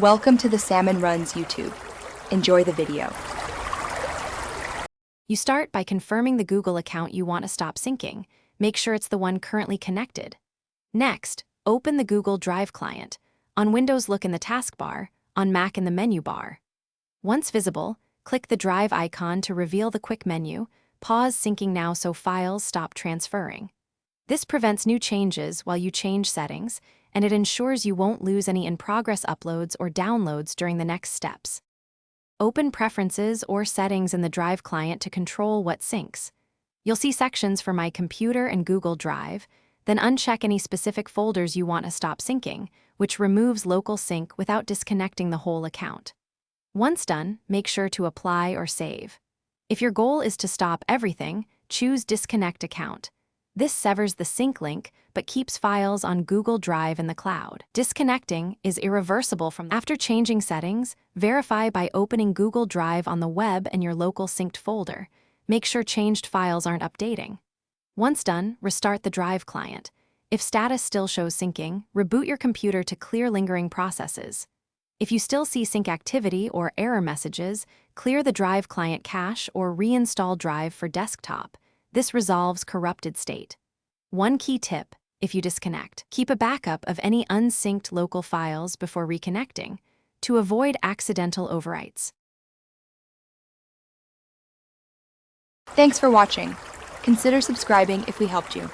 Welcome to the Salmon Runs YouTube. Enjoy the video. You start by confirming the Google account you want to stop syncing. Make sure it's the one currently connected. Next, open the Google Drive client. On Windows, look in the taskbar, on Mac in the menu bar. Once visible, click the Drive icon to reveal the quick menu. Pause syncing now so files stop transferring. This prevents new changes while you change settings, and it ensures you won't lose any in-progress uploads or downloads during the next steps. Open Preferences or Settings in the Drive client to control what syncs. You'll see sections for My Computer and Google Drive, then uncheck any specific folders you want to stop syncing, which removes local sync without disconnecting the whole account. Once done, make sure to apply or save. If your goal is to stop everything, choose Disconnect Account. This severs the sync link, but keeps files on Google Drive in the cloud. Disconnecting is irreversible from. After changing settings, verify by opening Google Drive on the web and your local synced folder. Make sure changed files aren't updating. Once done, restart the Drive client. If status still shows syncing, reboot your computer to clear lingering processes. If you still see sync activity or error messages, clear the Drive client cache or reinstall Drive for desktop. This resolves corrupted state. One key tip: if you disconnect, keep a backup of any unsynced local files before reconnecting to avoid accidental overwrites. Thanks for watching. Consider subscribing if we helped you.